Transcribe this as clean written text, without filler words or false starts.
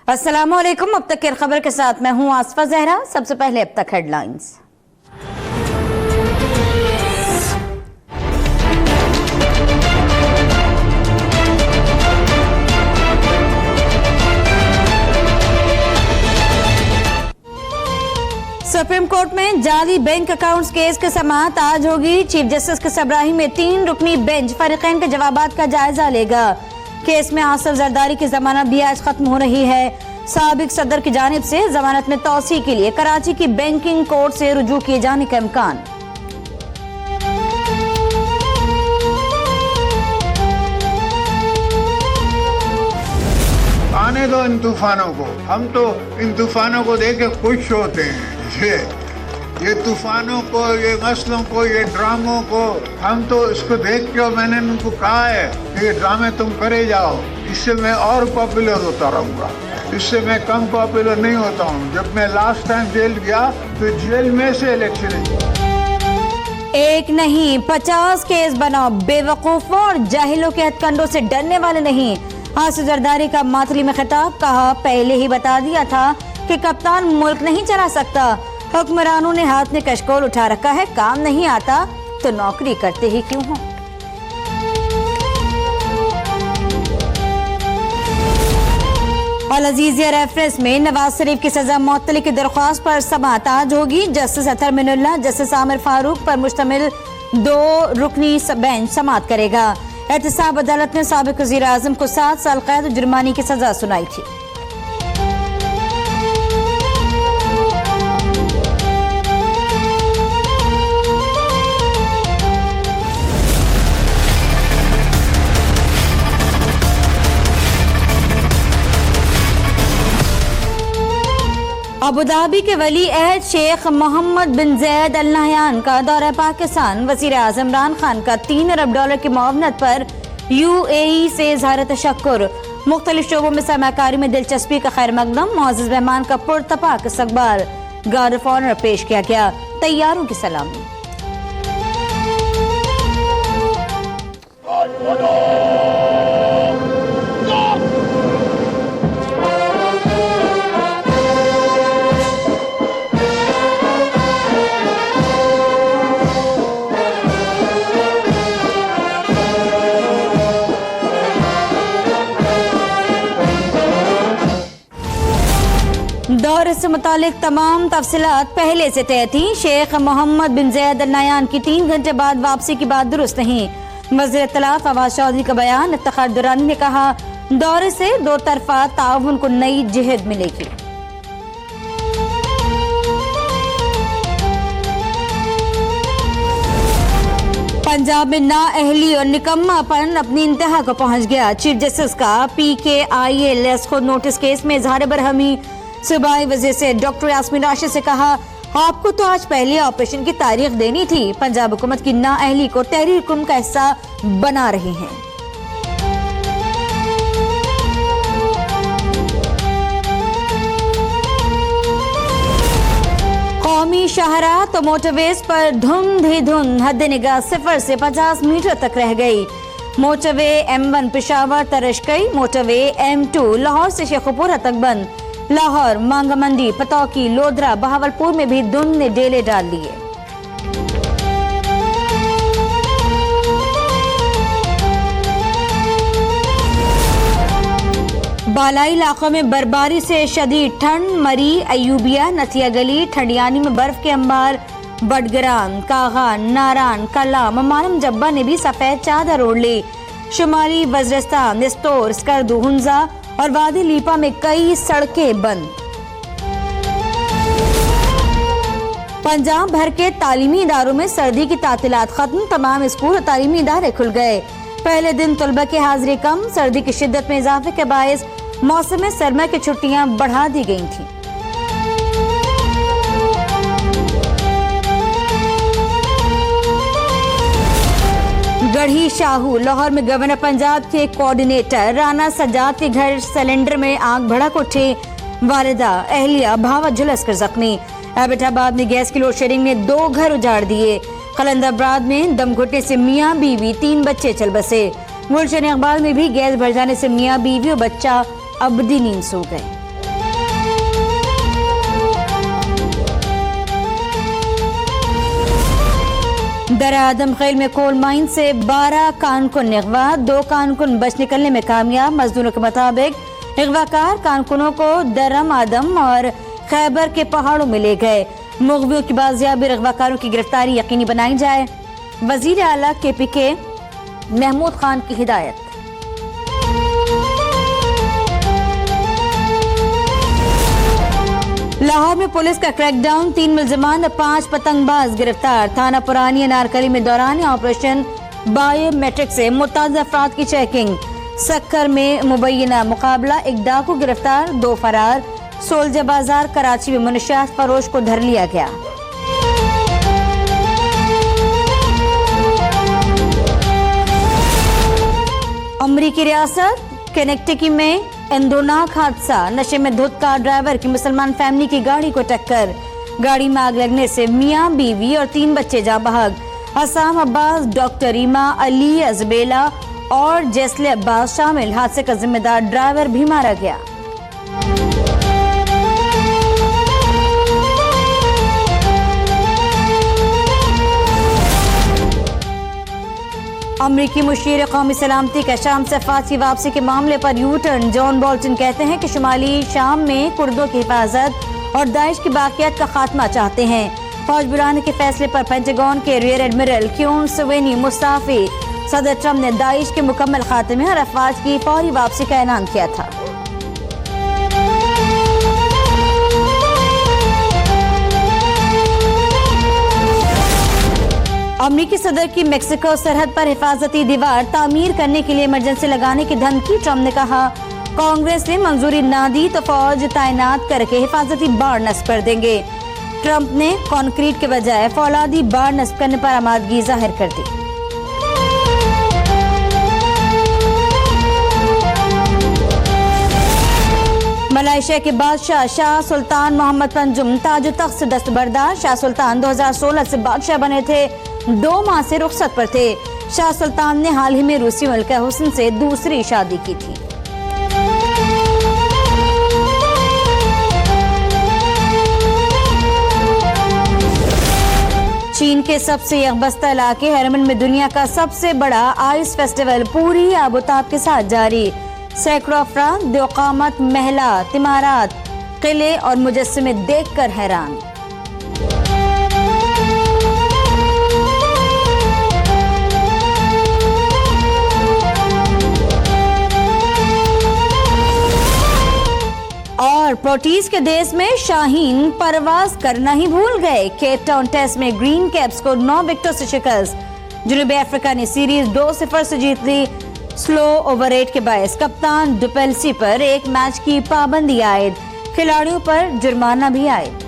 अस्सलामुअलैकुम। अब तक की खबर के साथ मैं हूं आसफा जहरा। सबसे पहले अब तक हेडलाइंस। सुप्रीम कोर्ट में जाली बैंक अकाउंट्स केस की समाअत आज होगी। चीफ जस्टिस के सरबराही में 3 रुकनी बेंच फरीकैन के जवाबात का जायजा लेगा। केस में आसिफ जरदारी की जमानत भी आज खत्म हो रही है। साबिक सदर की जानिब से जमानत में तौसी के लिए कराची की बैंकिंग कोर्ट से रुजू किए जाने का इम्कान। आने दो इन तूफानों को, हम तो इन तूफानों को देख के खुश होते हैं। ये तूफानों को, ये मसलों को, ये ड्रामों को, हम तो इसको देख के, मैंने उनको कहा है कि ये ड्रामे तुम करे जाओ, इससे मैं और पॉपुलर होता रहूँगा, इससे मैं कम पॉपुलर नहीं होता हूँ। जब मैं लास्ट टाइम जेल गया तो जेल में से इलेक्शन एक नहीं 50 केस बनाओ, बेवकूफों और जाहिलों के हथकंडों से डरने वाले नहीं। आसिफ जरदारी का मातली में खिताब, कहा पहले ही बता दिया था कि कप्तान मुल्क नहीं चला सकता। हुक्मरानों ने हाथ में कशकोल उठा रखा है, काम नहीं आता तो नौकरी करते ही क्यों हो। अल अजीजिया रेफरेंस में नवाज शरीफ की सजा मुअत्तली की दरख्वास्त पर समाअत आज होगी। जस्टिस अतहर मिनुल्लाह, जस्टिस आमिर फारूक पर मुश्तमिल 2 रुकनी बेंच समाअत करेगा। एहतसाब अदालत ने साबिक वज़ीर आज़म को 7 साल कैद और जुर्माने की सजा सुनाई थी। अबुधाबी के वली अहद शेख मोहम्मद बिन जैद अल नहयान का दौरा पाकिस्तान। वज़ीर आज़म इमरान खान का $3 अरब की मुआवनत पर UAE से इज़हार तशक्कुर। मुख्तलिफ शोबों में सरमाकारी में दिलचस्पी का खैर मकदम। मुअज़्ज़ज़ मेहमान का पुरतपाक इस्तक़बाल, गार्ड ऑफ ऑनर पेश किया गया। तैयारों की सलामी। दौरे से मुतालिक तमाम तफसीलात पहले से तय थी। शेख मोहम्मद बिन जैद अल नहयान की 3 घंटे बाद वापसी की बात दुरुस्त नहीं। वज़ीर इत्तलात फवाद चौधरी का बयान। इफ्तिखार दुरानी ने कहा दौरे से 2 तरफा ताउन को नई जिहद मिलेगी। पंजाब में नाअहली और निकम्मापन अपनी इंतहा को पहुंच गया। चीफ जस्टिस का PKIL खुद नोटिस केस में इज़हार बरहमी। सूबाई वज़ीर से डॉक्टर यास्मीन राशिद से कहा आपको तो आज पहले ऑपरेशन की तारीख देनी थी। पंजाब हुकूमत की नाअहली को तहरीर कुम का हिस्सा बना रहे हैं। कौमी शाहरा तो मोटरवेज पर धुंध ही धुंध, हद निगाह 0 से 50 मीटर तक रह गई। मोटरवे M1 पेशावर तरश गई। मोटरवे M2 लाहौर से शेखुपुरा तक बंद। लाहौर, मांगामंडी, पतौकी, लोधरा, बहावलपुर में भी धुंध ने डेले डाल लिए। बालाई इलाकों में बर्फबारी से शदीद ठंड। मरी, अयूबिया, नथिया गली, ठंडियानी में बर्फ के अंबार। बडगराम, कागा, नारान, कला, ममालम जब्बा ने भी सफेद चादर ओढ़ ली। शुमाली वज़ीरिस्तान, निस्तोर, स्कर्दू, हुंजा और वादी लीपा में कई सड़कें बंद। पंजाब भर के तालीमी इदारों में सर्दी की तातीलात खत्म। तमाम स्कूल और तालीमी इदारे खुल गए। पहले दिन तलबा की हाजिरी कम। सर्दी की शिद्दत में इजाफे के बायस मौसम सरमा की छुट्टियां बढ़ा दी गई थी। गढ़ी शाहू, लाहौर में गवर्नर पंजाब के कोऑर्डिनेटर राना सजाद के घर सिलेंडर में आग भड़क उठी। वालिदा, अहलिया भावा झुलस कर जख्मी। एबटाबाद में गैस की लोड शेडिंग ने 2 घर उजाड़ दिए। कलंदाबाद में दम घुटने से मियाँ बीवी 3 बच्चे चल बसे। गुलशन इकबाल में भी गैस भर जाने से मियाँ बीवी और बच्चा अबदी नींद सो गए। दर आदम खेल में कोल माइन से 12 कारकुन अगवा, 2 कारकुन बच निकलने में कामयाब। मजदूरों के मुताबिक अगवाकार कारकुनों को दरम आदम और खैबर के पहाड़ों में ले गए। मुग़वियों की बाजियाबी, अगवाकारों की गिरफ्तारी यकीनी बनाई जाए। वजीर आला KPK महमूद खान की हिदायत। लाहौर में पुलिस का क्रैकडाउन, 3 मुल्जिमान, 5 पतंगबाज गिरफ्तार। थाना पुरानी अनारकली में दौरान ऑपरेशन बायोमेट्रिक से मुतअद्दिद अफराद की चेकिंग। सक्कर में मुबैना मुकाबला, 1 डाकू गिरफ्तार, 2 फरार। सोल्जर बाजार कराची में मुनशियात फरोश को धर लिया गया। अमरीकी रियासत केनेक्टिकी में इंदोनाक हादसा, नशे में धुत कार ड्राइवर की मुसलमान फैमिली की गाड़ी को टक्कर। गाड़ी में आग लगने से मियां बीवी और 3 बच्चे जा बहक। असाम अब्बास, डॉक्टर रीमा, अली अजबेला और जैसले अब्बास शामिल। हादसे का जिम्मेदार ड्राइवर भी मारा गया। अमरीकी मुशीर कौमी सलामती का शाम से अफवाज की वापसी के मामले पर यू टर्न। जॉन बोल्टन कहते हैं कि शुमाली शाम में कुर्दों की हिफाजत और दाइश की बाकियात का खात्मा चाहते हैं। फौज बुलाने के फैसले पर पेंटागन के रियर एडमिरल क्यून सवेनी मुस्ताफी। सदर ट्रंप ने दाइश के मुकम्मल खात्मे और अफवाज की फौरी वापसी का ऐलान किया था। अमरीकी सदर की मेक्सिको सरहद पर हिफाजती दीवार तामीर करने के लिए इमरजेंसी लगाने की धमकी। ट्रंप ने कहा कांग्रेस ने मंजूरी ना दी तो फौज तैनात करके हिफाजती बाड़ नस्ब कर देंगे। ट्रंप ने कंक्रीट के बजाय फौलादी बाड़ नस्ब करने पर आमादगी जाहिर कर दी। मलेशिया के बादशाह शाह सुल्तान मोहम्मद पंजुम ताज तख्त से दस्तबरदार। शाह सुल्तान 2016 से बादशाह बने थे, 2 माह से रुखसत पर थे। शाह सुल्तान ने हाल ही में रूसी मलिका हुसैन से दूसरी शादी की थी। चीन के सबसे यकबस्ता इलाके हरमन में दुनिया का सबसे बड़ा आइस फेस्टिवल पूरी आबोताब के साथ जारी। सैकड़ों अफराद दो-क़ामत महलात, इमारात, किले और मुजस्समे देखकर हैरान। और प्रोटीज के देश में शाहीन परवाज करना ही भूल गए। केप टाउन टेस्ट में ग्रीन कैप्स को 9 विकेटों से शिकस्त। जनूबी अफ्रीका ने सीरीज 2-0 से जीत ली। स्लो ओवर रेट के बायस कप्तान डुपेल्सी पर 1 मैच की पाबंदी आयद। खिलाड़ियों पर जुर्माना भी आयद।